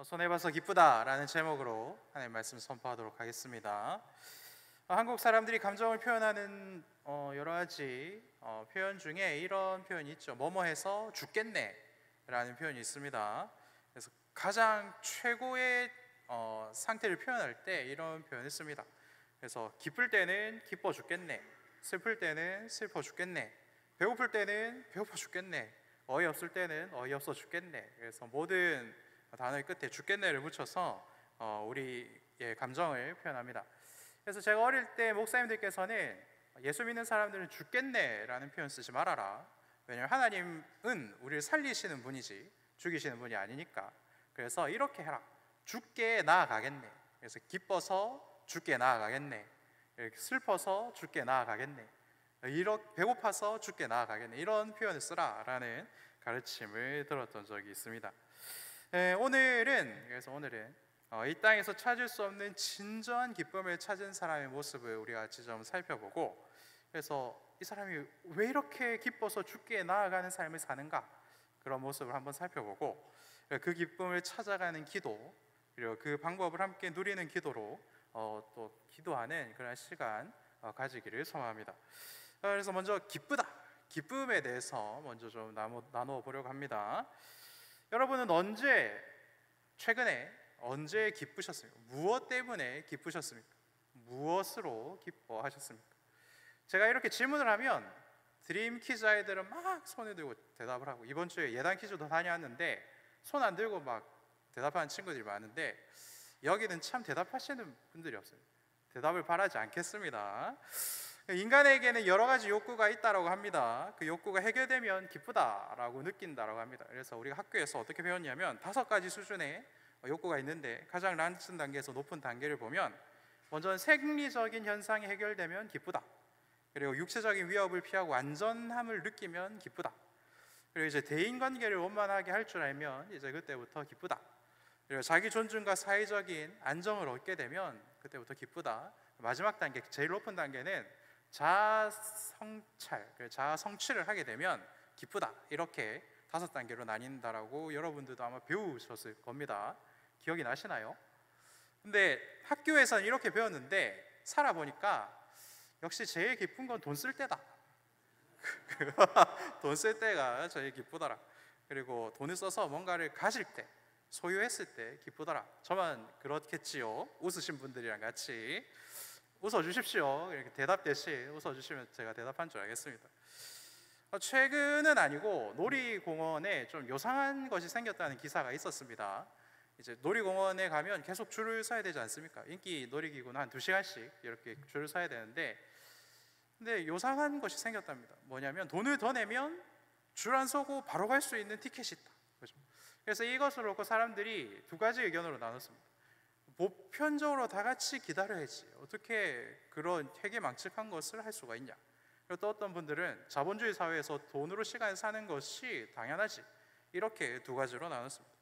손해봐서 기쁘다라는 제목으로 하나님 말씀 선포하도록 하겠습니다. 한국 사람들이 감정을 표현하는 여러 가지 표현 중에 이런 표현이 있죠. 뭐뭐해서 죽겠네 라는 표현이 있습니다. 그래서 가장 최고의 상태를 표현할 때 이런 표현을 씁니다. 그래서 기쁠 때는 기뻐 죽겠네, 슬플 때는 슬퍼 죽겠네, 배고플 때는 배고파 죽겠네, 어이없을 때는 어이없어 죽겠네. 그래서 모든 단어의 끝에 죽겠네를 붙여서 우리의 감정을 표현합니다. 그래서 제가 어릴 때 목사님들께서는 예수 믿는 사람들은 죽겠네라는 표현 쓰지 말아라. 왜냐하면 하나님은 우리를 살리시는 분이지 죽이시는 분이 아니니까. 그래서 이렇게 해라. 죽게 나아가겠네. 그래서 기뻐서 죽게 나아가겠네, 이렇게 슬퍼서 죽게 나아가겠네, 배고파서 죽게 나아가겠네, 이런 표현을 쓰라라는 가르침을 들었던 적이 있습니다. 오늘은 이 땅에서 찾을 수 없는 진정한 기쁨을 찾은 사람의 모습을 우리가 같이 좀 살펴보고, 그래서 이 사람이 왜 이렇게 기뻐서 죽게 나아가는 삶을 사는가, 그런 모습을 한번 살펴보고, 그 기쁨을 찾아가는 기도, 그리고 그 방법을 함께 누리는 기도로 또 기도하는 그런 시간 가지기를 소망합니다. 그래서 먼저 기쁘다, 기쁨에 대해서 먼저 좀 나누어 보려고 합니다. 여러분은 최근에 언제 기쁘셨습니까? 무엇 때문에 기쁘셨습니까? 무엇으로 기뻐하셨습니까? 제가 이렇게 질문을 하면 드림 퀴즈 아이들은 막 손을 들고 대답을 하고, 이번 주에 예단 퀴즈도 다녀왔는데 손 안 들고 막 대답하는 친구들이 많은데, 여기는 참 대답하시는 분들이 없어요. 대답을 바라지 않겠습니다. 인간에게는 여러 가지 욕구가 있다고 합니다. 그 욕구가 해결되면 기쁘다라고 느낀다라고 합니다. 그래서 우리가 학교에서 어떻게 배웠냐면 5가지 수준의 욕구가 있는데, 가장 낮은 단계에서 높은 단계를 보면 먼저 생리적인 현상이 해결되면 기쁘다, 그리고 육체적인 위협을 피하고 안전함을 느끼면 기쁘다, 그리고 이제 대인관계를 원만하게 할 줄 알면 이제 그때부터 기쁘다, 그리고 자기 존중과 사회적인 안정을 얻게 되면 그때부터 기쁘다, 마지막 단계, 제일 높은 단계는 자아 성취를 하게 되면 기쁘다, 이렇게 5단계로 나뉜다라고 여러분들도 아마 배우셨을 겁니다. 기억이 나시나요? 근데 학교에서는 이렇게 배웠는데 살아보니까 역시 제일 기쁜 건 돈 쓸 때다. 돈 쓸 때가 제일 기쁘더라. 그리고 돈을 써서 뭔가를 가질 때, 소유했을 때 기쁘더라. 저만 그렇겠지요? 웃으신 분들이랑 같이 웃어주십시오. 이렇게 대답 대신 웃어주시면 제가 대답한 줄 알겠습니다. 최근은 아니고 놀이공원에 좀 요상한 것이 생겼다는 기사가 있었습니다. 이제 놀이공원에 가면 계속 줄을 서야 되지 않습니까? 인기 놀이기구는 한 2시간씩 이렇게 줄을 서야 되는데, 근데 요상한 것이 생겼답니다. 뭐냐면 돈을 더 내면 줄 안 서고 바로 갈 수 있는 티켓이 있다. 그렇죠? 그래서 이것을 놓고 사람들이 2가지 의견으로 나눴습니다. 보편적으로 다 같이 기다려야지, 어떻게 그런 회계망측한 것을 할 수가 있냐. 그리고 또 어떤 분들은 자본주의 사회에서 돈으로 시간을 사는 것이 당연하지, 이렇게 2가지로 나눴습니다.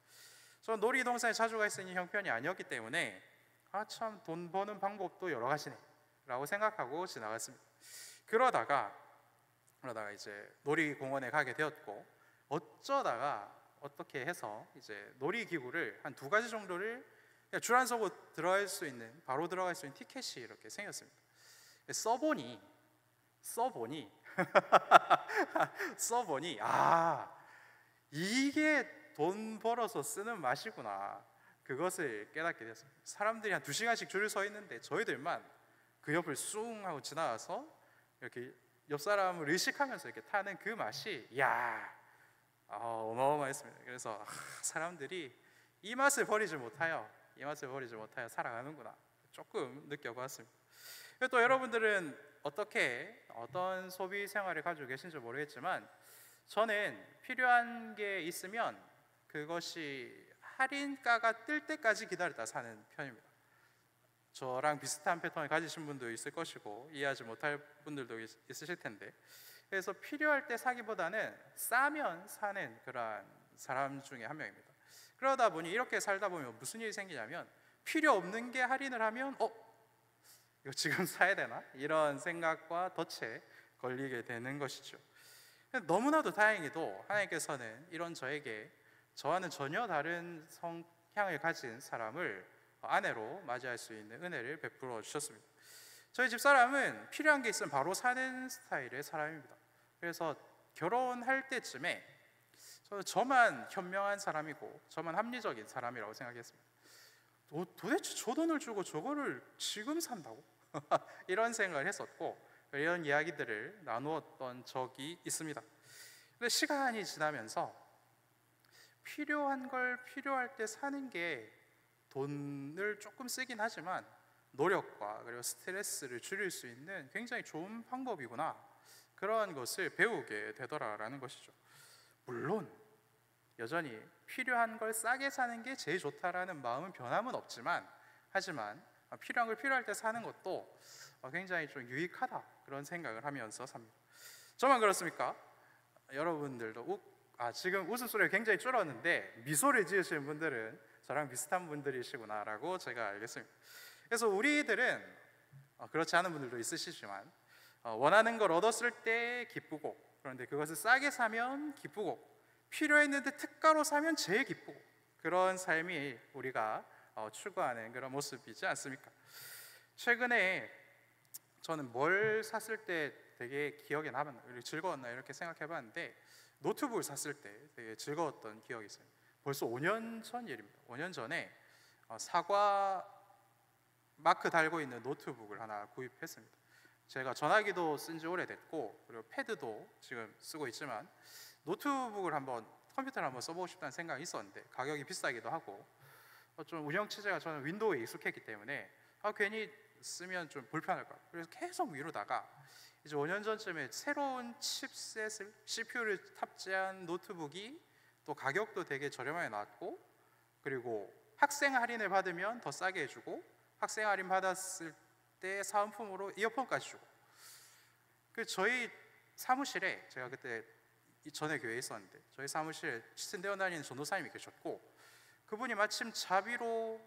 저는 놀이동산에 자주 가 있으니 형편이 아니었기 때문에 참 돈 버는 방법도 여러 가지네 라고 생각하고 지나갔습니다. 그러다가 이제 놀이공원에 가게 되었고, 어쩌다가 어떻게 해서 이제 놀이기구를 한 2가지 정도를 줄 안 서고 들어갈 수 있는, 바로 들어갈 수 있는 티켓이 이렇게 생겼습니다. 써보니 이게 돈 벌어서 쓰는 맛이구나, 그것을 깨닫게 됐습니다. 사람들이 한 2시간씩 줄을 서 있는데 저희들만 그 옆을 쑥 하고 지나가서 이렇게 옆 사람을 의식하면서 이렇게 타는 그 맛이 어마어마했습니다. 그래서 사람들이 이 맛을 버리지 못하여 살아가는구나, 조금 느껴봤습니다. 또 여러분들은 어떤 소비 생활을 가지고 계신지 모르겠지만, 저는 필요한 게 있으면 그것이 할인가가 뜰 때까지 기다렸다 사는 편입니다. 저랑 비슷한 패턴을 가지신 분도 있을 것이고 이해하지 못할 분들도 있으실 텐데, 그래서 필요할 때 사기보다는 싸면 사는 그런 사람 중에 한 명입니다. 그러다 보니 이렇게 살다 보면 무슨 일이 생기냐면, 필요 없는 게 할인을 하면 이거 지금 사야 되나? 이런 생각과 덫에 걸리게 되는 것이죠. 너무나도 다행히도 하나님께서는 이런 저와는 전혀 다른 향을 가진 사람을 아내로 맞이할 수 있는 은혜를 베풀어 주셨습니다. 저희 집사람은 필요한 게 있으면 바로 사는 스타일의 사람입니다. 그래서 결혼할 때쯤에 저만 현명한 사람이고 저만 합리적인 사람이라고 생각했습니다. 도대체 저 돈을 주고 저거를 지금 산다고? 이런 생각을 했었고 이런 이야기들을 나누었던 적이 있습니다. 근데 시간이 지나면서 필요한 걸 필요할 때 사는 게 돈을 조금 쓰긴 하지만 노력과 그리고 스트레스를 줄일 수 있는 굉장히 좋은 방법이구나, 그러한 것을 배우게 되더라라는 것이죠. 물론 여전히 필요한 걸 싸게 사는 게 제일 좋다라는 마음은 변함은 없지만, 하지만 필요한 걸 필요할 때 사는 것도 굉장히 좀 유익하다, 그런 생각을 하면서 삽니다. 저만 그렇습니까? 여러분들도 지금 웃음소리가 굉장히 줄었는데 미소를 지으시는 분들은 저랑 비슷한 분들이시구나라고 제가 알겠습니다. 그래서 우리들은 그렇지 않은 분들도 있으시지만 원하는 걸 얻었을 때 기쁘고, 그런데 그것을 싸게 사면 기쁘고, 필요했는데 특가로 사면 제일 기쁘고, 그런 삶이 우리가 추구하는 그런 모습이지 않습니까? 최근에 저는 뭘 샀을 때 되게 기억에 남았나, 즐거웠나 이렇게 생각해 봤는데 노트북을 샀을 때 되게 즐거웠던 기억이 있어요. 벌써 5년 전 일입니다. 5년 전에 사과 마크 달고 있는 노트북을 하나 구입했습니다. 제가 전화기도 쓴 지 오래됐고 그리고 패드도 지금 쓰고 있지만 노트북을 컴퓨터를 한번 써보고 싶다는 생각이 있었는데 가격이 비싸기도 하고 좀 운영 체제가 저는 윈도우에 익숙했기 때문에 괜히 쓰면 좀 불편할 것 같아요. 그래서 계속 미루다가 이제 5년 전쯤에 새로운 칩셋을 CPU를 탑재한 노트북이 또 가격도 되게 저렴하게 나왔고, 그리고 학생 할인을 받으면 더 싸게 해주고, 학생 할인 받았을 때 사은품으로 이어폰까지 주고. 저희 사무실에, 제가 그때 전에 교회에 있었는데 저희 사무실에 신대원 다니는 전도사님이 계셨고, 그분이 마침 자비로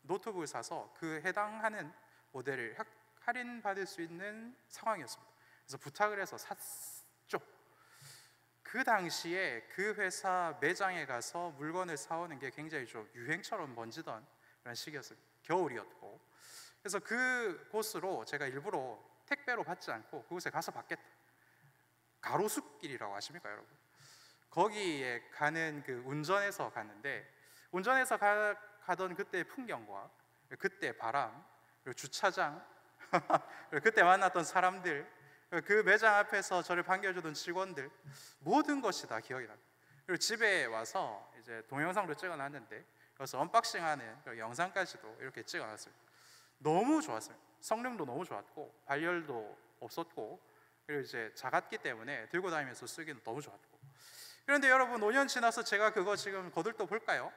노트북을 사서 그 해당하는 모델을 할인 받을 수 있는 상황이었습니다. 그래서 부탁을 해서 샀죠. 그 당시에 그 회사 매장에 가서 물건을 사오는 게 굉장히 좀 유행처럼 번지던 그런 시기였어요. 겨울이었고. 그래서 그곳으로 제가 일부러 택배로 받지 않고 그곳에 가서 받겠다. 가로수길이라고 아십니까, 여러분? 거기에 가는 그 운전해서 갔는데, 운전해서 가던 그때의 풍경과 그때 바람, 그리고 주차장, 그리고 그때 만났던 사람들, 그 매장 앞에서 저를 반겨주던 직원들, 모든 것이 다 기억이 납니다. 그리고 집에 와서 이제 동영상도 찍어놨는데 그래서 언박싱하는 그 영상까지도 이렇게 찍어놨습니다. 너무 좋았어요. 성능도 너무 좋았고 발열도 없었고, 그리고 이제 작았기 때문에 들고 다니면서 쓰기는 너무 좋았고. 그런데 여러분, 5년 지나서 제가 그거 지금 거들떠 볼까요?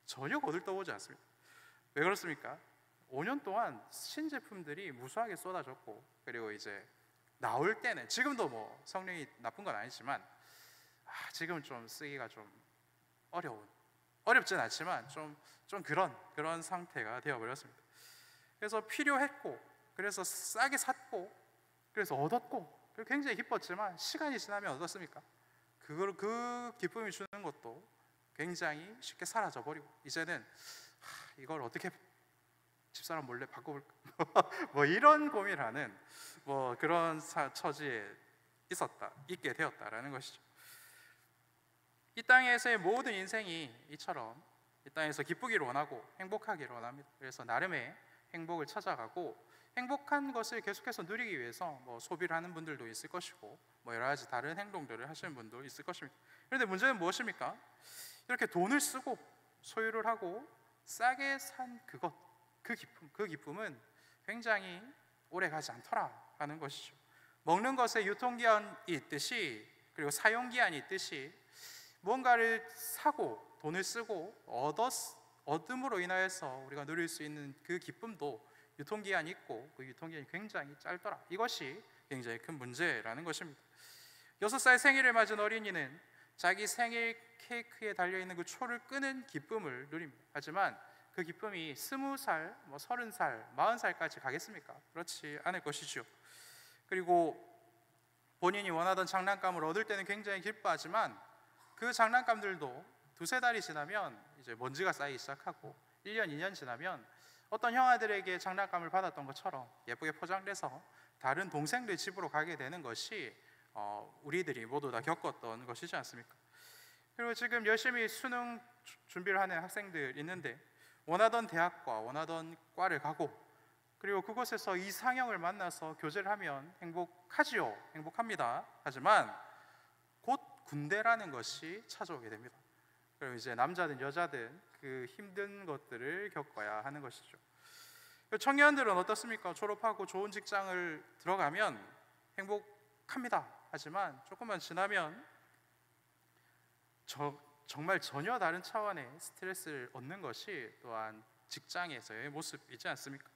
전혀 거들떠 보지 않습니다. 왜 그렇습니까? 5년 동안 신제품들이 무수하게 쏟아졌고, 그리고 이제 나올 때는 지금도 뭐 성능이 나쁜 건 아니지만 지금 좀 쓰기가 좀 어렵진 않지만 좀 그런 상태가 되어버렸습니다. 그래서 필요했고, 그래서 싸게 샀고, 그래서 얻었고, 굉장히 기뻤지만 시간이 지나면 어떻습니까? 그 기쁨이 주는 것도 굉장히 쉽게 사라져버리고, 이제는 이걸 어떻게 집사람 몰래 바꿔볼까? 뭐 이런 고민하는 뭐 그런 처지에 있게 되었다라는 것이죠. 이 땅에서의 모든 인생이 이처럼 이 땅에서 기쁘기를 원하고 행복하기를 원합니다. 그래서 나름의 행복을 찾아가고 행복한 것을 계속해서 누리기 위해서 뭐 소비를 하는 분들도 있을 것이고 뭐 여러 가지 다른 행동들을 하시는 분도 있을 것입니다. 그런데 문제는 무엇입니까? 이렇게 돈을 쓰고 소유를 하고 싸게 산 그 기쁨은 굉장히 오래 가지 않더라 하는 것이죠. 먹는 것에 유통기한이 있듯이, 그리고 사용기한이 있듯이 무언가를 사고 돈을 쓰고 얻음으로 인하여서 우리가 누릴 수 있는 그 기쁨도 유통기한이 있고 그 유통기한이 굉장히 짧더라. 이것이 굉장히 큰 문제라는 것입니다. 6살 생일을 맞은 어린이는 자기 생일 케이크에 달려있는 그 초를 끄는 기쁨을 누립니다. 하지만 그 기쁨이 20살, 30살, 40살까지 가겠습니까? 그렇지 않을 것이죠. 그리고 본인이 원하던 장난감을 얻을 때는 굉장히 기뻐하지만 그 장난감들도 두세 달이 지나면 이제 먼지가 쌓이기 시작하고 1년, 2년 지나면 어떤 형아들에게 장난감을 받았던 것처럼 예쁘게 포장돼서 다른 동생들 집으로 가게 되는 것이 우리들이 모두 다 겪었던 것이지 않습니까? 그리고 지금 열심히 수능 준비를 하는 학생들 있는데 원하던 대학과 원하던 과를 가고 그리고 그곳에서 이상형을 만나서 교제를 하면 행복하지요. 행복합니다. 하지만 곧 군대라는 것이 찾아오게 됩니다. 그리고 이제 남자든 여자든 그 힘든 것들을 겪어야 하는 것이죠. 청년들은 어떻습니까? 졸업하고 좋은 직장을 들어가면 행복합니다. 하지만 조금만 지나면 정말 전혀 다른 차원의 스트레스를 얻는 것이 또한 직장에서의 모습이지 않습니까?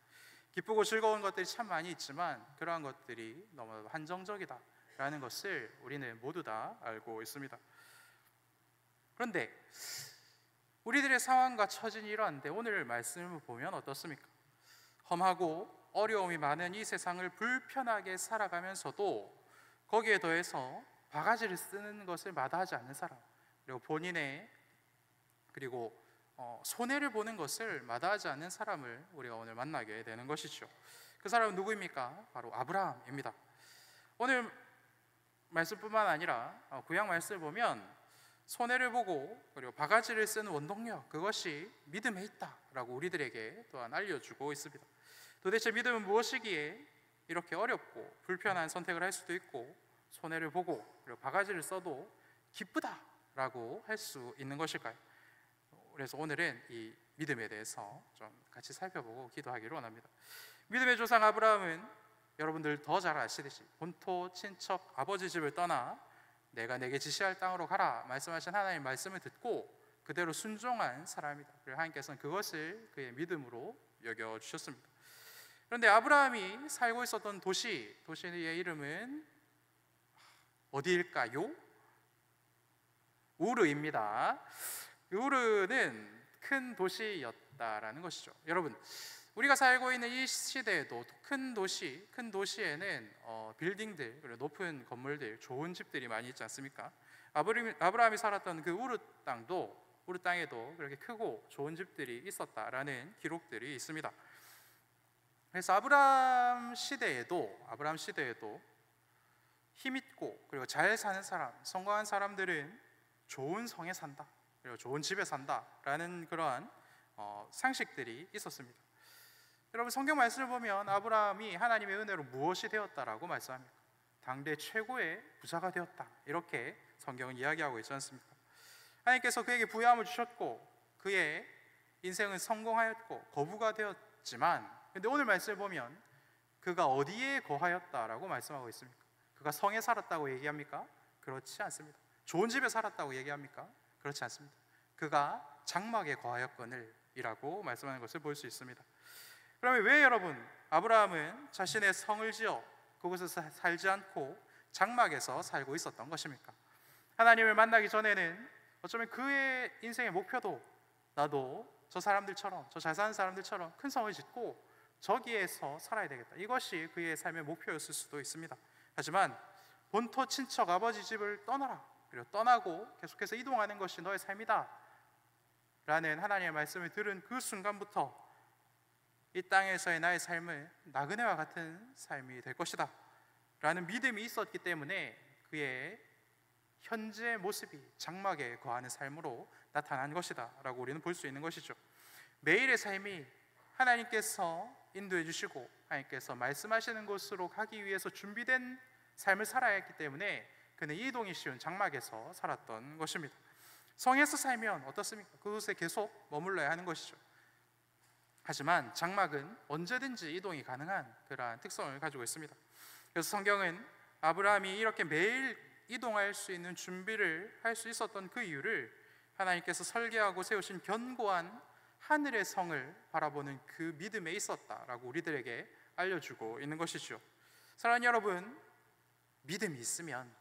기쁘고 즐거운 것들이 참 많이 있지만 그러한 것들이 너무 한정적이다라는 것을 우리는 모두 다 알고 있습니다. 그런데 우리들의 상황과 처진이 이러한데 오늘 말씀을 보면 어떻습니까? 험하고 어려움이 많은 이 세상을 불편하게 살아가면서도 거기에 더해서 바가지를 쓰는 것을 마다하지 않는 사람, 그리고 본인의 손해를 보는 것을 마다하지 않는 사람을 우리가 오늘 만나게 되는 것이죠. 그 사람은 누구입니까? 바로 아브라함입니다. 오늘 말씀뿐만 아니라 구약 말씀을 보면 손해를 보고 그리고 바가지를 쓰는 원동력, 그것이 믿음에 있다라고 우리들에게 또한 알려주고 있습니다. 도대체 믿음은 무엇이기에 이렇게 어렵고 불편한 선택을 할 수도 있고 손해를 보고 그리고 바가지를 써도 기쁘다라고 할 수 있는 것일까요? 그래서 오늘은 이 믿음에 대해서 좀 같이 살펴보고 기도하기를 원합니다. 믿음의 조상 아브라함은 여러분들 더 잘 아시듯이 본토 친척 아버지 집을 떠나 내가 내게 지시할 땅으로 가라 말씀하신 하나님의 말씀을 듣고 그대로 순종한 사람이다. 그리고 하나님께서는 그것을 그의 믿음으로 여겨주셨습니다. 그런데 아브라함이 살고 있었던 도시의 이름은 어디일까요? 우르입니다. 우르는 큰 도시였다라는 것이죠. 여러분, 우리가 살고 있는 이 시대에도 큰 도시에는 빌딩들, 그리고 높은 건물들, 좋은 집들이 많이 있지 않습니까? 아브라함이 살았던 그 우르 땅에도 그렇게 크고 좋은 집들이 있었다라는 기록들이 있습니다. 그래서 아브라함 시대에도 힘있고 그리고 잘 사는 사람, 성공한 사람들은 좋은 성에 산다, 그리고 좋은 집에 산다라는 그러한 상식들이 있었습니다. 여러분, 성경 말씀을 보면 아브라함이 하나님의 은혜로 무엇이 되었다라고 말씀합니까? 당대 최고의 부자가 되었다, 이렇게 성경은 이야기하고 있지 않습니까? 하나님께서 그에게 부유함을 주셨고 그의 인생은 성공하였고 거부가 되었지만, 근데 오늘 말씀을 보면 그가 어디에 거하였다라고 말씀하고 있습니까? 그가 성에 살았다고 얘기합니까? 그렇지 않습니다. 좋은 집에 살았다고 얘기합니까? 그렇지 않습니다. 그가 장막에 거하였거늘 이라고 말씀하는 것을 볼 수 있습니다. 그러면 왜 여러분 아브라함은 자신의 성을 지어 그곳에서 살지 않고 장막에서 살고 있었던 것입니까? 하나님을 만나기 전에는 어쩌면 그의 인생의 목표도 나도 저 사람들처럼, 저 잘 사는 사람들처럼 큰 성을 짓고 저기에서 살아야 되겠다, 이것이 그의 삶의 목표였을 수도 있습니다. 하지만 본토 친척 아버지 집을 떠나라, 그리고 떠나고 계속해서 이동하는 것이 너의 삶이다 라는 하나님의 말씀을 들은 그 순간부터 이 땅에서의 나의 삶은 나그네와 같은 삶이 될 것이다 라는 믿음이 있었기 때문에 그의 현재 모습이 장막에 거하는 삶으로 나타난 것이다 라고 우리는 볼 수 있는 것이죠. 매일의 삶이 하나님께서 인도해 주시고 하나님께서 말씀하시는 곳으로 가기 위해서 준비된 삶을 살아야 했기 때문에 그는 이동이 쉬운 장막에서 살았던 것입니다. 성에서 살면 어떻습니까? 그곳에 계속 머물러야 하는 것이죠. 하지만 장막은 언제든지 이동이 가능한 그러한 특성을 가지고 있습니다. 그래서 성경은 아브라함이 이렇게 매일 이동할 수 있는 준비를 할 수 있었던 그 이유를 하나님께서 설계하고 세우신 견고한 하늘의 성을 바라보는 그 믿음에 있었다라고 우리들에게 알려주고 있는 것이죠. 사랑하는 여러분, 믿음이 있으면,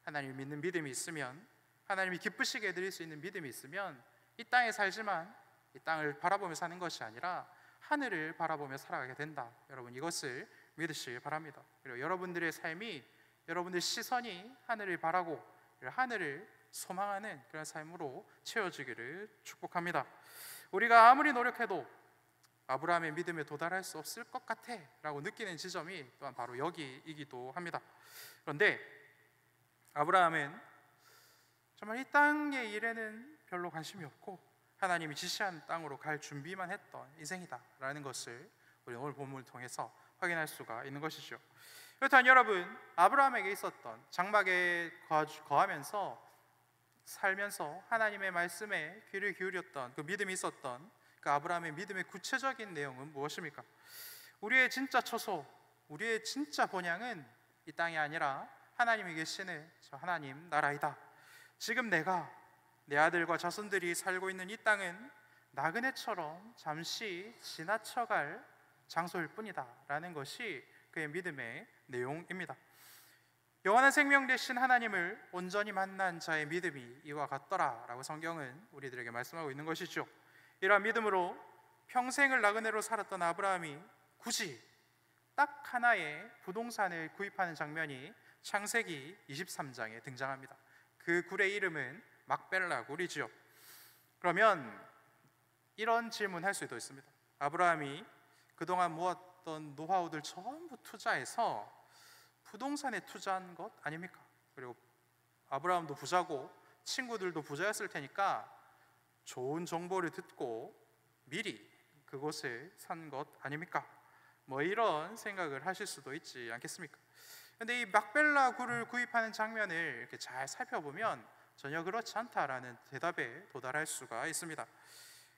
하나님을 믿는 믿음이 있으면, 하나님이 기쁘시게 해드릴 수 있는 믿음이 있으면 이 땅에 살지만 이 땅을 바라보며 사는 것이 아니라 하늘을 바라보며 살아가게 된다. 여러분, 이것을 믿으시기 바랍니다. 그리고 여러분들의 삶이, 여러분들의 시선이 하늘을 바라고 하늘을 소망하는 그런 삶으로 채워지기를 축복합니다. 우리가 아무리 노력해도 아브라함의 믿음에 도달할 수 없을 것 같아 라고 느끼는 지점이 또한 바로 여기이기도 합니다. 그런데 아브라함은 정말 이 땅의 일에는 별로 관심이 없고 하나님이 지시한 땅으로 갈 준비만 했던 인생이다 라는 것을 우리 오늘 본문을 통해서 확인할 수가 있는 것이죠. 그렇다면 여러분, 아브라함에게 있었던 장막에 거하면서 살면서 하나님의 말씀에 귀를 기울였던 그 믿음이 있었던 그 아브라함의 믿음의 구체적인 내용은 무엇입니까? 우리의 진짜 처소, 우리의 진짜 본향은 이 땅이 아니라 하나님이 계시는 저 하나님 나라이다. 지금 내가 내 아들과 자손들이 살고 있는 이 땅은 나그네처럼 잠시 지나쳐갈 장소일 뿐이다 라는 것이 그의 믿음의 내용입니다. 영원한 생명 되신 하나님을 온전히 만난 자의 믿음이 이와 같더라 라고 성경은 우리들에게 말씀하고 있는 것이죠. 이러한 믿음으로 평생을 나그네로 살았던 아브라함이 굳이 딱 하나의 부동산을 구입하는 장면이 창세기 23장에 등장합니다. 그 굴의 이름은 막벨라 굴이지요. 그러면 이런 질문할 수도 있습니다. 아브라함이 그동안 모았던 노하우들 전부 투자해서 부동산에 투자한 것 아닙니까? 그리고 아브라함도 부자고 친구들도 부자였을 테니까 좋은 정보를 듣고 미리 그곳을 산 것 아닙니까? 뭐 이런 생각을 하실 수도 있지 않겠습니까? 그런데 이 막벨라 굴을 구입하는 장면을 이렇게 잘 살펴보면 전혀 그렇지 않다라는 대답에 도달할 수가 있습니다.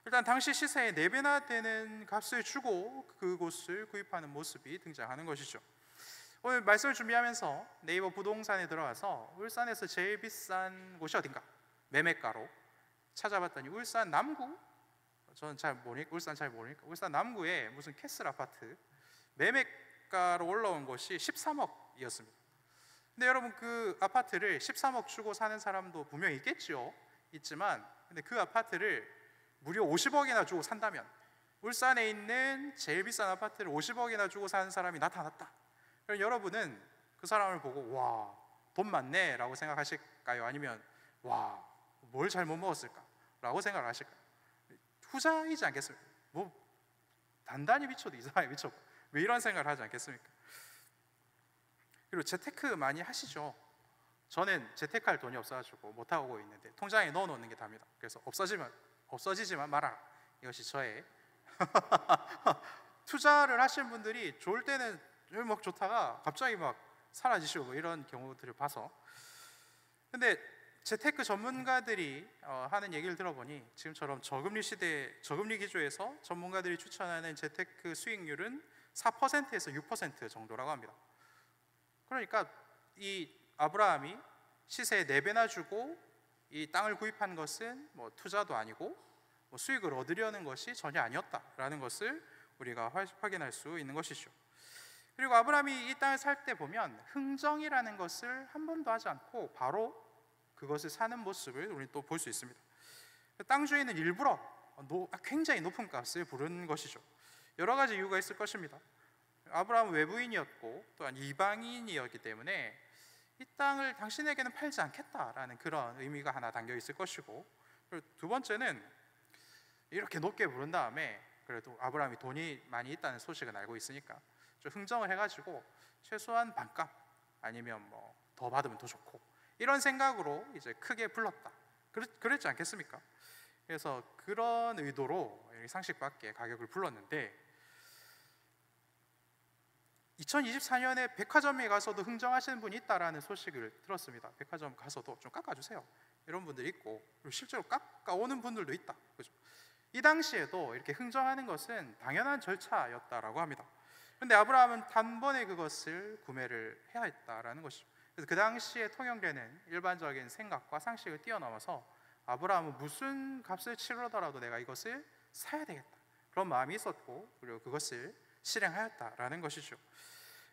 일단 당시 시세의 4배나 되는 값을 주고 그곳을 구입하는 모습이 등장하는 것이죠. 오늘 말씀을 준비하면서 네이버 부동산에 들어가서 울산에서 제일 비싼 곳이 어딘가 매매가로 찾아봤더니 울산 남구, 저는 잘 모르니까 울산 남구에 무슨 캐슬 아파트 매매가로 올라온 것이 13억이었습니다. 근데 여러분, 그 아파트를 13억 주고 사는 사람도 분명히 있겠죠. 있지만 근데 그 아파트를 무려 50억이나 주고 산다면, 울산에 있는 제일 비싼 아파트를 50억이나 주고 사는 사람이 나타났다. 그럼 여러분은 그 사람을 보고 와, 돈 많네 라고 생각하실까요? 아니면 와, 뭘 잘못 먹었을까? 라고 생각을 하실까요? 후자이지 않겠습니까? 뭐 단단히 미쳐도 이상하게 미쳤고 왜 이런 생각을 하지 않겠습니까? 그리고 재테크 많이 하시죠? 저는 재테크할 돈이 없어가지고 못하고 있는데 통장에 넣어놓는 게 답니다. 그래서 없어지지만 마라, 이것이 저의 투자를 하시는 분들이 좋을 때는 막 좋다가 갑자기 막 사라지시고 뭐 이런 경우들을 봐서. 근데 재테크 전문가들이 하는 얘기를 들어보니 지금처럼 저금리 시대, 저금리 기조에서 전문가들이 추천하는 재테크 수익률은 4%에서 6% 정도라고 합니다. 그러니까 이 아브라함이 시세의 4배나 주고 이 땅을 구입한 것은 뭐 투자도 아니고 뭐 수익을 얻으려는 것이 전혀 아니었다라는 것을 우리가 확인할 수 있는 것이죠. 그리고 아브라함이 이 땅을 살 때 보면 흥정이라는 것을 한 번도 하지 않고 바로 그것을 사는 모습을 우리 또 볼 수 있습니다. 땅 주인은 일부러 굉장히 높은 값을 부른 것이죠. 여러 가지 이유가 있을 것입니다. 아브라함은 외부인이었고 또한 이방인이었기 때문에 이 땅을 당신에게는 팔지 않겠다라는 그런 의미가 하나 담겨 있을 것이고, 그리고 두 번째는 이렇게 높게 부른 다음에 그래도 아브라함이 돈이 많이 있다는 소식은 알고 있으니까 좀 흥정을 해가지고 최소한 반값 아니면 뭐 더 받으면 더 좋고 이런 생각으로 이제 크게 불렀다. 그랬지 않겠습니까? 그래서 그런 의도로 상식밖에 가격을 불렀는데 2024년에 백화점에 가서도 흥정하시는 분이 있다라는 소식을 들었습니다. 백화점 가서도 좀 깎아주세요 이런 분들이 있고, 그리고 실제로 깎아오는 분들도 있다. 그죠? 이 당시에도 이렇게 흥정하는 것은 당연한 절차였다라고 합니다. 그런데 아브라함은 단번에 그것을 구매를 해야 했다라는 것이죠. 그래서 그 당시에 통용되는 일반적인 생각과 상식을 뛰어넘어서 아브라함은 무슨 값을 치르더라도 내가 이것을 사야 되겠다, 그런 마음이 있었고, 그리고 그것을 실행하였다라는 것이죠.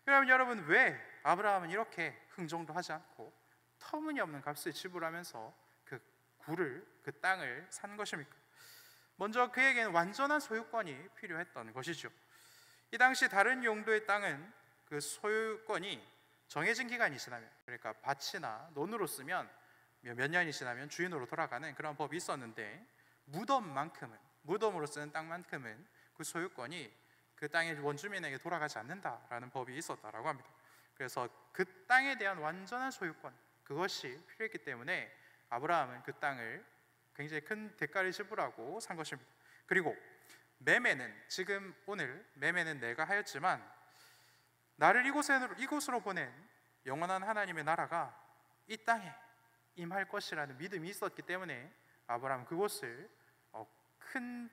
그러면 여러분, 왜 아브라함은 이렇게 흥정도 하지 않고 터무니없는 값을 지불하면서 그 땅을 산 것입니까? 먼저 그에게는 완전한 소유권이 필요했던 것이죠. 이 당시 다른 용도의 땅은 그 소유권이 정해진 기간이 지나면, 그러니까 밭이나 논으로 쓰면 몇 년이 지나면 주인으로 돌아가는 그런 법이 있었는데, 무덤으로 쓰는 땅만큼은 그 소유권이 그 땅의 원주민에게 돌아가지 않는다라는 법이 있었다라고 합니다. 그래서 그 땅에 대한 완전한 소유권, 그것이 필요했기 때문에 아브라함은 그 땅을 굉장히 큰 대가를 지불하고 산 것입니다. 그리고 오늘 매매는 내가 하였지만 나를 이곳으로 보낸 영원한 하나님의 나라가 이 땅에 임할 것이라는 믿음이 있었기 때문에 아브라함은 그곳을 큰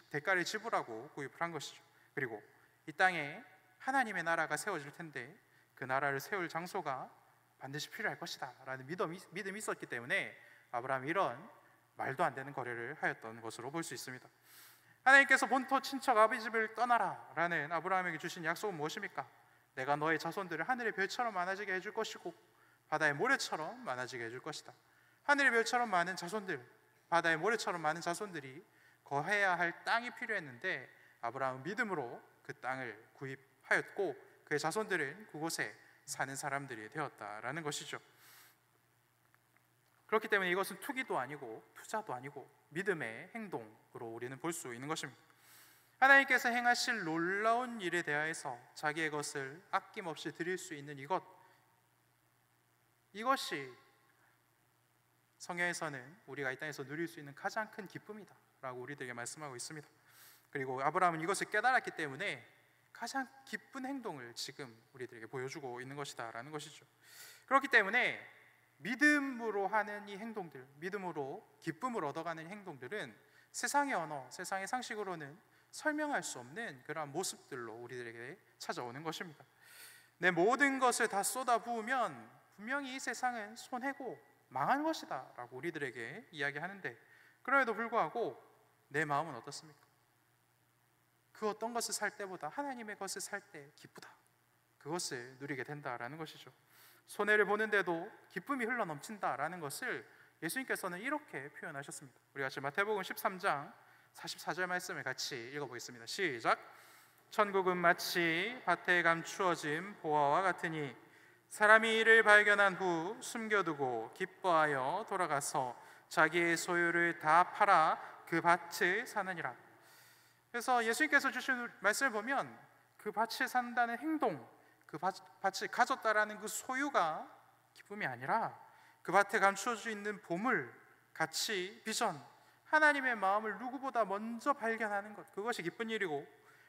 대가를 지불하고 구입을 한 것이죠. 그리고 이 땅에 하나님의 나라가 세워질 텐데 그 나라를 세울 장소가 반드시 필요할 것이다 라는 믿음이 있었기 때문에 아브라함이 이런 말도 안 되는 거래를 하였던 것으로 볼 수 있습니다. 하나님께서 본토 친척 아비 집을 떠나라 라는 아브라함에게 주신 약속은 무엇입니까? 내가 너의 자손들을 하늘의 별처럼 많아지게 해줄 것이고 바다의 모래처럼 많아지게 해줄 것이다. 하늘의 별처럼 많은 자손들, 바다의 모래처럼 많은 자손들이 거해야 할 땅이 필요했는데 아브라함은 믿음으로 그 땅을 구입하였고 그의 자손들은 그곳에 사는 사람들이 되었다라는 것이죠. 그렇기 때문에 이것은 투기도 아니고 투자도 아니고 믿음의 행동으로 우리는 볼 수 있는 것입니다. 하나님께서 행하실 놀라운 일에 대하여서 자기의 것을 아낌없이 드릴 수 있는 이것이 성경에서는 우리가 이 땅에서 누릴 수 있는 가장 큰 기쁨이다 라고 우리들에게 말씀하고 있습니다. 그리고 아브라함은 이것을 깨달았기 때문에 가장 기쁜 행동을 지금 우리들에게 보여주고 있는 것이다 라는 것이죠. 그렇기 때문에 믿음으로 하는 이 행동들, 믿음으로 기쁨을 얻어가는 행동들은 세상의 언어, 세상의 상식으로는 설명할 수 없는 그러한 모습들로 우리들에게 찾아오는 것입니다. 내 모든 것을 다 쏟아부으면 분명히 이 세상은 손해고 망한 것이다 라고 우리들에게 이야기하는데, 그럼에도 불구하고 내 마음은 어떻습니까? 그 어떤 것을 살 때보다 하나님의 것을 살 때 기쁘다, 그것을 누리게 된다라는 것이죠. 손해를 보는데도 기쁨이 흘러넘친다라는 것을 예수님께서는 이렇게 표현하셨습니다. 우리 같이 마태복음 13장 44절 말씀을 같이 읽어보겠습니다. 시작. 천국은 마치 밭에 감추어진 보화와 같으니 사람이 이를 발견한 후 숨겨두고 기뻐하여 돌아가서 자기의 소유를 다 팔아 그 밭을 사느니라. 그래서 예수님께서 주신 말씀을 보면 그 밭을 산다는 행동, 그 밭을 가졌다라는 그 소유가 기쁨이 아니라 그 밭에 감추어져 있는 보물, 가치, 비전, 하나님의 마음을 누구보다 먼저 발견하는 것, 그것이 기쁜 일이고,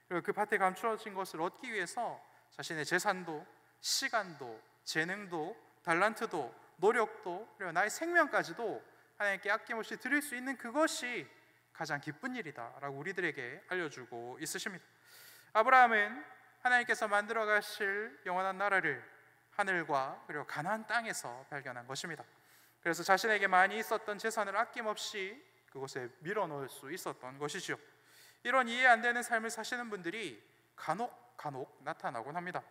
그리고 그 밭에 감추어진 것을 얻기 위해서 자신의 재산도, 시간도, 재능도, 달란트도, 노력도, 그리고 나의 생명까지도 하나님께 아낌없이 드릴 수 있는 그것이 가장 기쁜 일이다라고 우리들에게 알려주고 있으십니다. 아브라함은 하나님께서 만들어 가실 영원한 나라를 하늘과 그리고 가나안 땅에서 발견한 것입니다. 그래서 자신에게 많이 있었던 재산을 아낌없이 그곳에 밀어넣을 수 있었던 것이죠. 이런 이해 안 되는 삶을 사시는 분들이 간혹 나타나곤 합니다.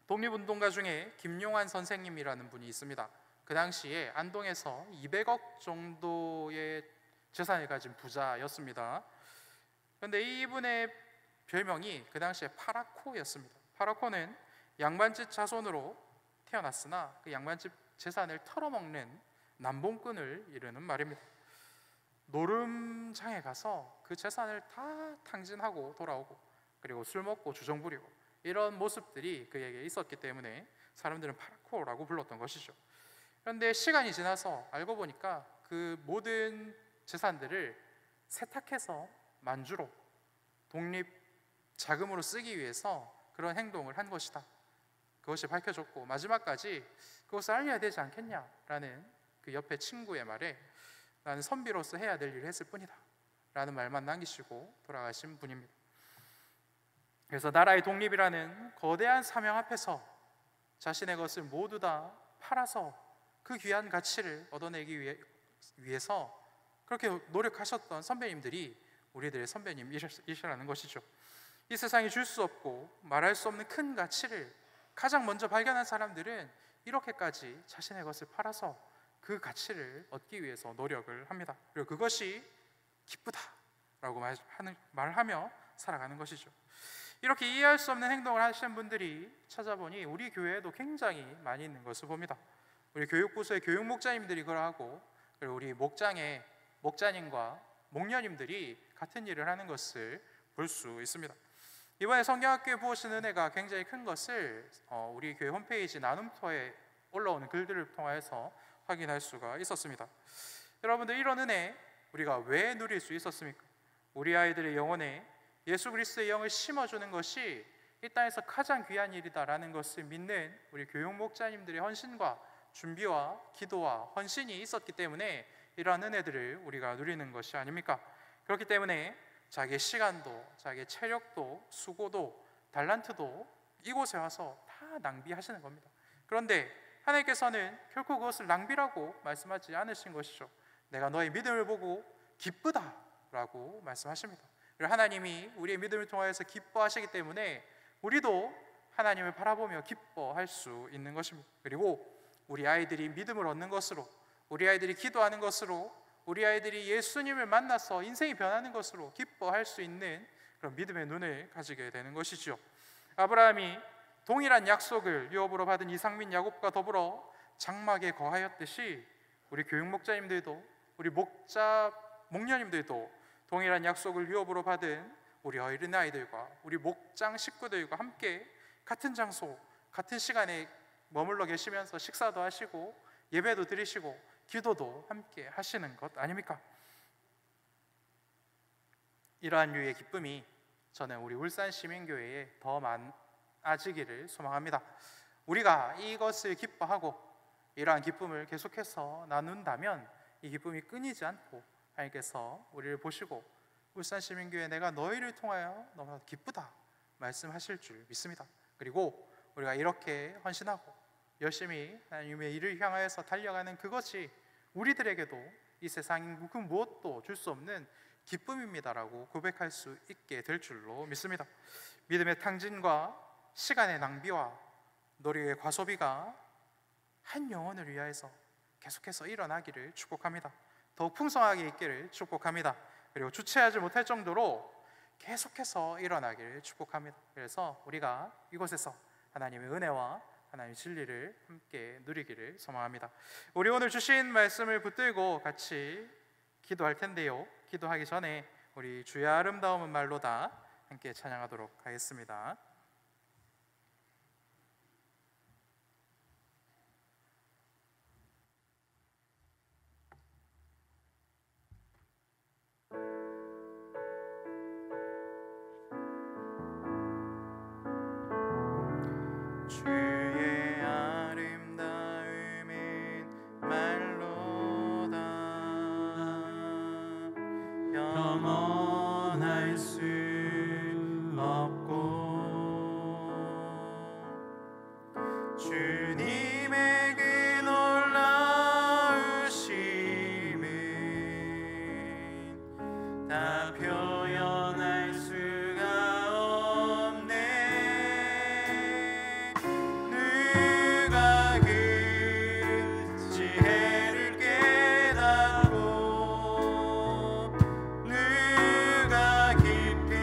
독립운동가 중에 김용환 선생님이라는 분이 있습니다. 그 당시에 안동에서 200억 정도의 재산을 가진 부자였습니다. 그런데 이분의 별명이 그 당시에 파라코였습니다. 파라코는 양반집 자손으로 태어났으나 그 양반집 재산을 털어먹는 남봉꾼을 이르는 말입니다. 노름장에 가서 그 재산을 다 탕진하고 돌아오고, 그리고 술 먹고 주정 부리고, 이런 모습들이 그에게 있었기 때문에 사람들은 파라코라고 불렀던 것이죠. 그런데 시간이 지나서 알고 보니까 그 모든 재산들을 세탁해서 만주로 독립 자금으로 쓰기 위해서 그런 행동을 한 것이다, 그것이 밝혀졌고, 마지막까지 그것을 알려야 되지 않겠냐라는 그 옆에 친구의 말에 나는 선비로서 해야 될 일을 했을 뿐이다 라는 말만 남기시고 돌아가신 분입니다. 그래서 나라의 독립이라는 거대한 사명 앞에서 자신의 것을 모두 다 팔아서 그 귀한 가치를 얻어내기 위해서 그렇게 노력하셨던 선배님들이 우리들의 선배님이시라는 것이죠. 이 세상에 줄 수 없고 말할 수 없는 큰 가치를 가장 먼저 발견한 사람들은 이렇게까지 자신의 것을 팔아서 그 가치를 얻기 위해서 노력을 합니다. 그리고 그것이 기쁘다라고 말하며 살아가는 것이죠. 이렇게 이해할 수 없는 행동을 하시는 분들이 찾아보니 우리 교회에도 굉장히 많이 있는 것을 봅니다. 우리 교육부서의 교육 목자님들이 그걸 하고, 그리고 우리 목자님과 목녀님들이 같은 일을 하는 것을 볼 수 있습니다. 이번에 성경학교에 부어진 은혜가 굉장히 큰 것을 우리 교회 홈페이지 나눔터에 올라오는 글들을 통해서 확인할 수가 있었습니다. 여러분들, 이런 은혜 우리가 왜 누릴 수 있었습니까? 우리 아이들의 영혼에 예수 그리스도의 영을 심어주는 것이 이 땅에서 가장 귀한 일이다라는 것을 믿는 우리 교육 목자님들의 헌신과 준비와 기도와 헌신이 있었기 때문에 이러한 은혜들을 우리가 누리는 것이 아닙니까? 그렇기 때문에 자기의 시간도, 자기의 체력도, 수고도, 달란트도 이곳에 와서 다 낭비하시는 겁니다. 그런데 하나님께서는 결코 그것을 낭비라고 말씀하지 않으신 것이죠. 내가 너의 믿음을 보고 기쁘다라고 말씀하십니다. 그리고 하나님이 우리의 믿음을 통하여서 기뻐하시기 때문에 우리도 하나님을 바라보며 기뻐할 수 있는 것입니다. 그리고 우리 아이들이 믿음을 얻는 것으로, 우리 아이들이 기도하는 것으로, 우리 아이들이 예수님을 만나서 인생이 변하는 것으로 기뻐할 수 있는 그런 믿음의 눈을 가지게 되는 것이죠. 아브라함이 동일한 약속을 유업으로 받은 이삭민, 야곱과 더불어 장막에 거하였듯이 우리 교육 목자님들도, 우리 목녀님들도 동일한 약속을 유업으로 받은 우리 어린아이들과 우리 목장 식구들과 함께 같은 장소, 같은 시간에 머물러 계시면서 식사도 하시고 예배도 드리시고 기도도 함께 하시는 것 아닙니까? 이러한 유의 기쁨이 저는 우리 울산시민교회에 더 많아지기를 소망합니다. 우리가 이것을 기뻐하고 이러한 기쁨을 계속해서 나눈다면 이 기쁨이 끊이지 않고 하나님께서 우리를 보시고 울산시민교회 내가 너희를 통하여 너무나 기쁘다 말씀하실 줄 믿습니다. 그리고 우리가 이렇게 헌신하고 열심히 하나님의 일을 향하여서 달려가는 그것이 우리들에게도 이 세상 그 무엇도 줄 수 없는 기쁨입니다라고 고백할 수 있게 될 줄로 믿습니다. 믿음의 탕진과 시간의 낭비와 노력의 과소비가 한 영혼을 위하여서 계속해서 일어나기를 축복합니다. 더욱 풍성하게 있기를 축복합니다. 그리고 주체하지 못할 정도로 계속해서 일어나기를 축복합니다. 그래서 우리가 이곳에서 하나님의 은혜와 하나님의 진리를 함께 누리기를 소망합니다. 우리 오늘 주신 말씀을 붙들고 같이 기도할 텐데요, 기도하기 전에 우리 주의 아름다움은 말로다 함께 찬양하도록 하겠습니다. 주의 아름다움은 말로다 영원할 수 없고 주님의 그 놀라우심은 다 표현할 수가 없네. 누가 그 지혜를 깨닫고 누가 깊이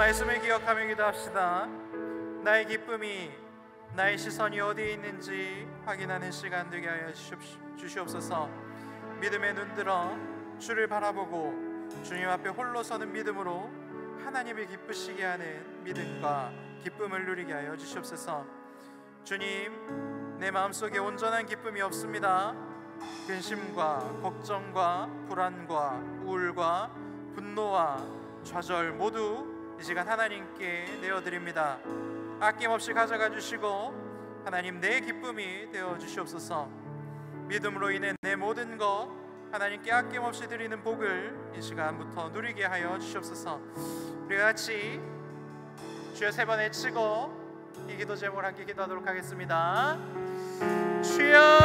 말씀을 기억하며 기도합시다. 나의 기쁨이, 나의 시선이 어디에 있는지 확인하는 시간 되게 하여 주시옵소서. 믿음에 눈들어 주를 바라보고 주님 앞에 홀로 서는 믿음으로 하나님을 기쁘시게 하는 믿음과 기쁨을 누리게 하여 주시옵소서. 주님, 내 마음속에 온전한 기쁨이 없습니다. 근심과 걱정과 불안과 우울과 분노와 좌절 모두 이 시간 하나님께 내어드립니다. 아낌없이 가져가 주시고 하나님, 내 기쁨이 되어 주시옵소서. 믿음으로 인해 내 모든 것 하나님께 아낌없이 드리는 복을 이 시간부터 누리게 하여 주시옵소서. 우리 같이 주여 세 번 외치고 이 기도 제목을 함께 기도하도록 하겠습니다. 주여,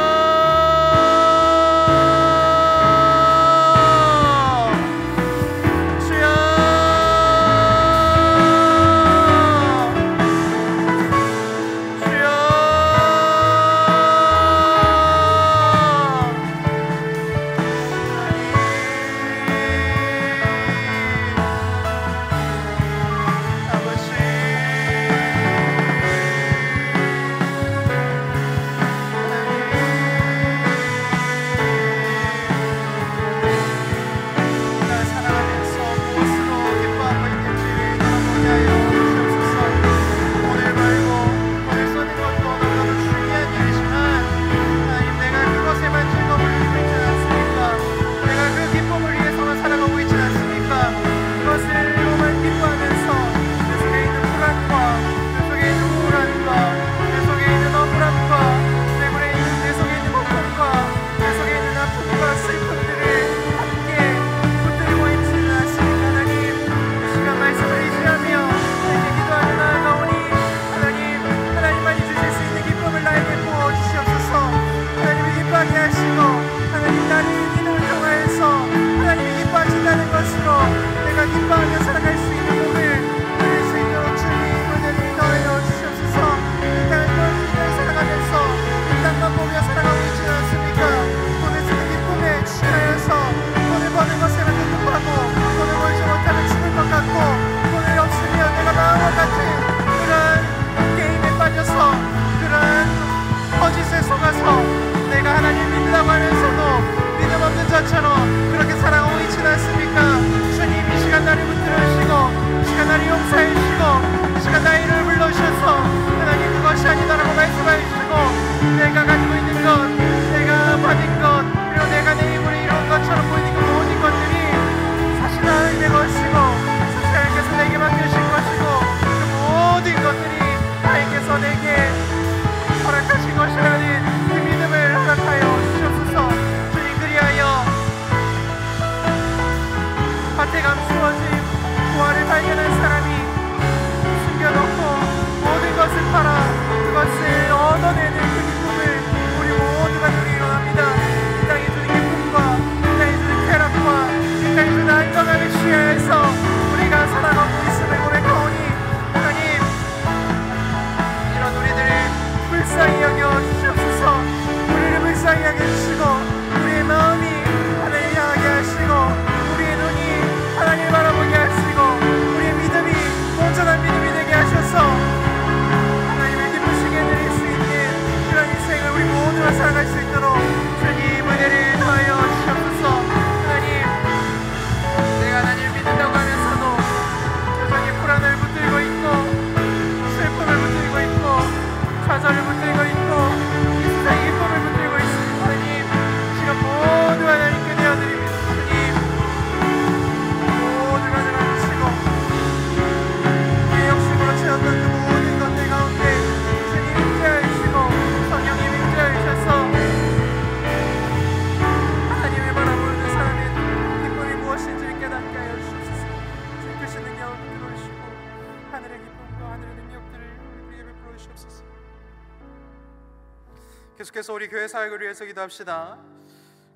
계속해서 우리 교회 사역을 위해서 기도합시다.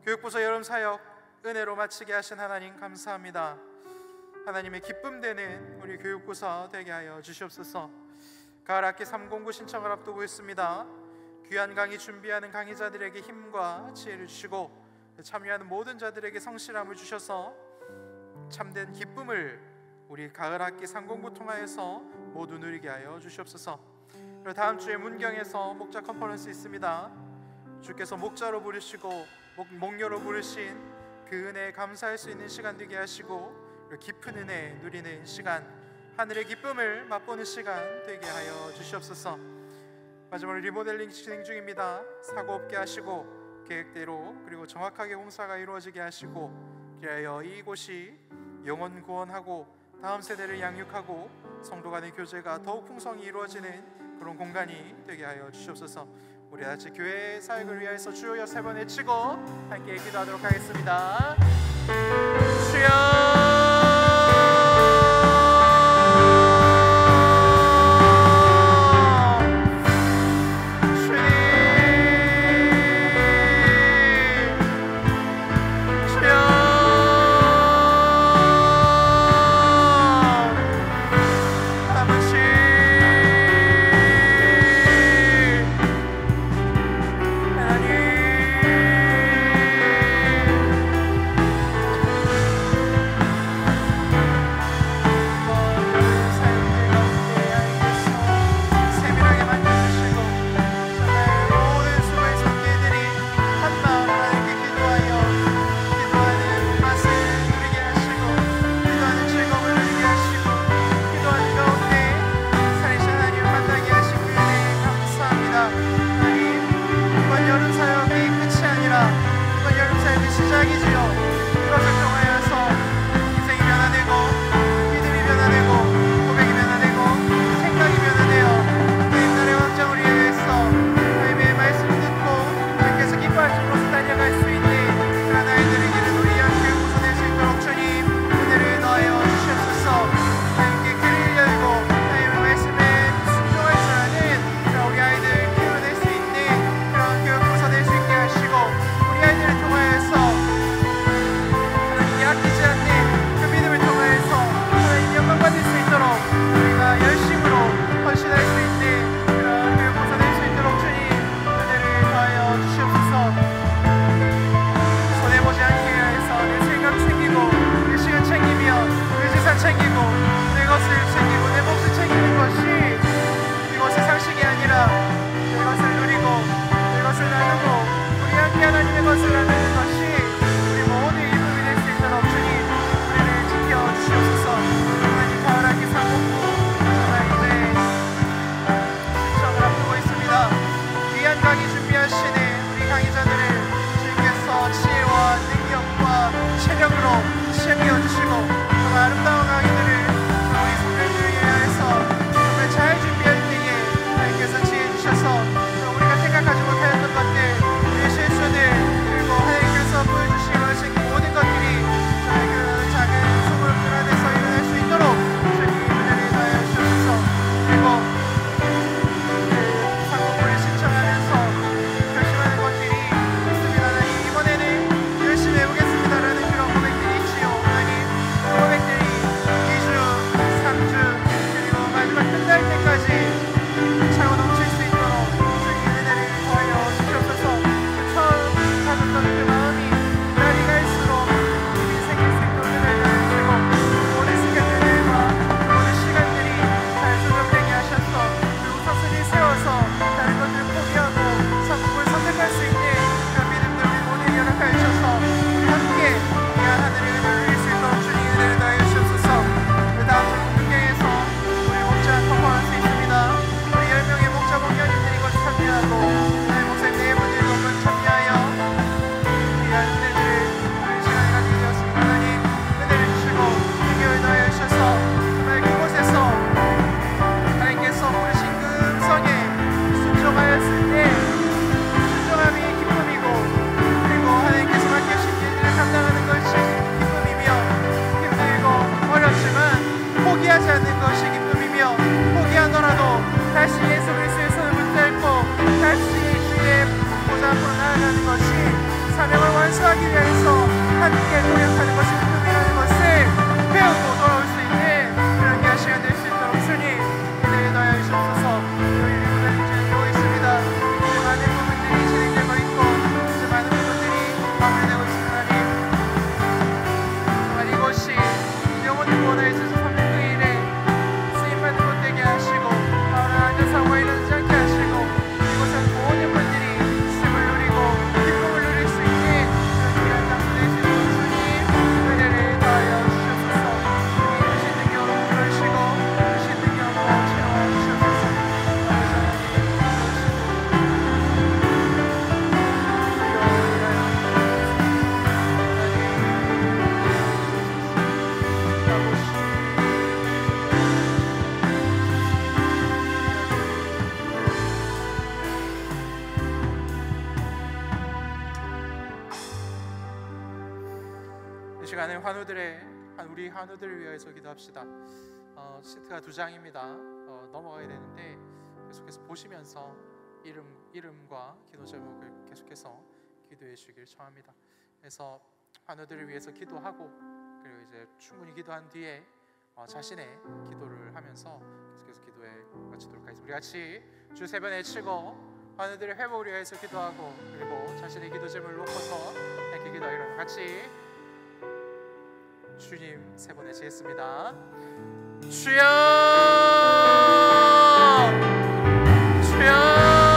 교육부서 여름 사역 은혜로 마치게 하신 하나님 감사합니다. 하나님의 기쁨 되는 우리 교육부서 되게 하여 주시옵소서. 가을 학기 309 신청을 앞두고 있습니다. 귀한 강의 준비하는 강의자들에게 힘과 지혜를 주시고 참여하는 모든 자들에게 성실함을 주셔서 참된 기쁨을 우리 가을 학기 상공부 통하여서 모두 누리게 하여 주시옵소서. 그리고 다음 주에 문경에서 목자 컨퍼런스 있습니다. 주께서 목자로 부르시고 목녀로 부르신 그 은혜에 감사할 수 있는 시간 되게 하시고 깊은 은혜 누리는 시간, 하늘의 기쁨을 맛보는 시간 되게 하여 주시옵소서. 마지막으로 리모델링 진행 중입니다. 사고 없게 하시고 계획대로 그리고 정확하게 공사가 이루어지게 하시고, 그리하여 이곳이 영원 구원하고 다음 세대를 양육하고 성도 간의 교제가 더욱 풍성히 이루어지는 그런 공간이 되게 하여 주시옵소서. 우리 같이 교회 사역을 위해서 주여 3번 외치고 함께 기도하도록 하겠습니다. 주여 원하여 주셔서 많은 우리 환우들을 위해서 기도합시다. 시트가 2장입니다. 넘어가게 되는데 계속해서 보시면서 이름과 기도 제목을 계속해서 기도해 주시길 청합니다. 그래서 환우들을 위해서 기도하고, 그리고 이제 충분히 기도한 뒤에 자신의 기도를 하면서 계속해서 기도에 마치도록 하겠습니다. 우리 같이 주 3번 외치고 환우들의 회복을 위해서 기도하고, 그리고 자신의 기도 제목을 놓고서 함께 기도하기로 같이 주님 3번 외치겠습니다. 주여, 주여,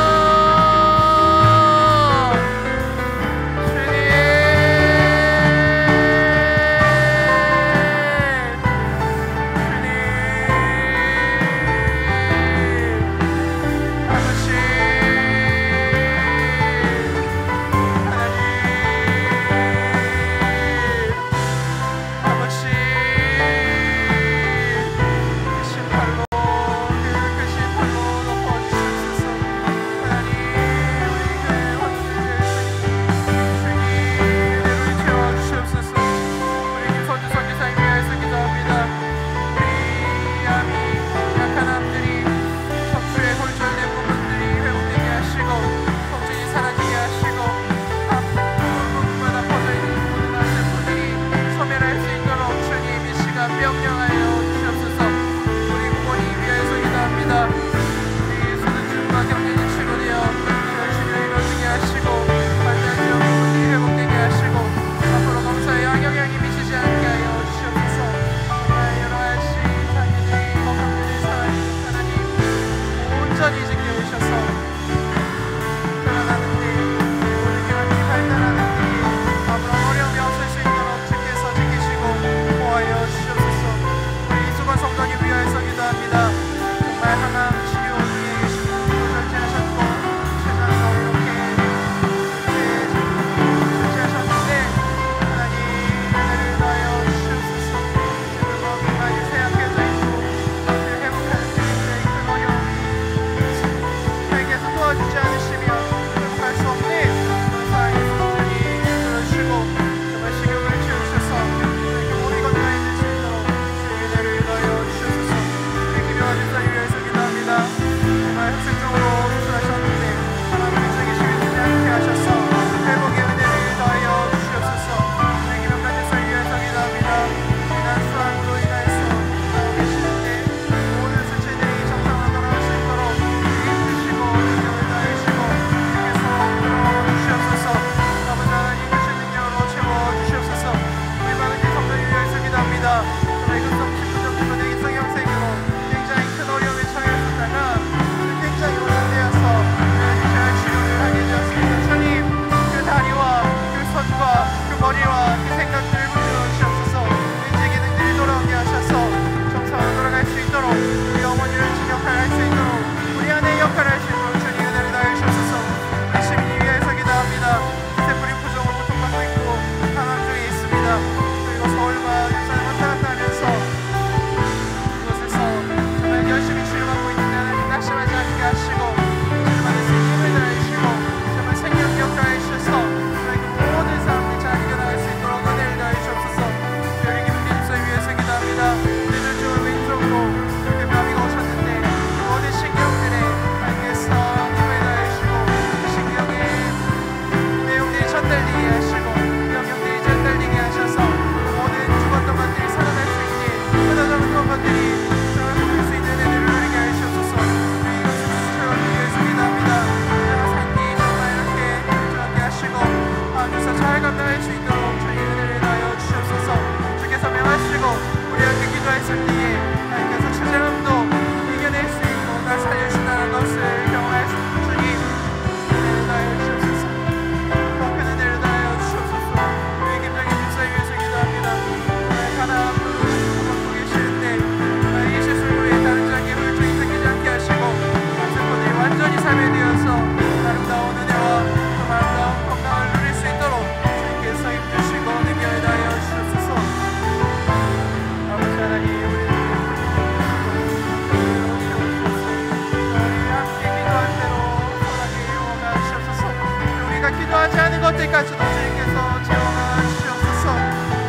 때까지도 주님께서 채워가 주시옵소서.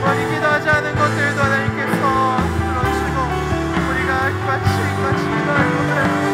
원이 기도하지 주님과 주님과 주님과 오늘은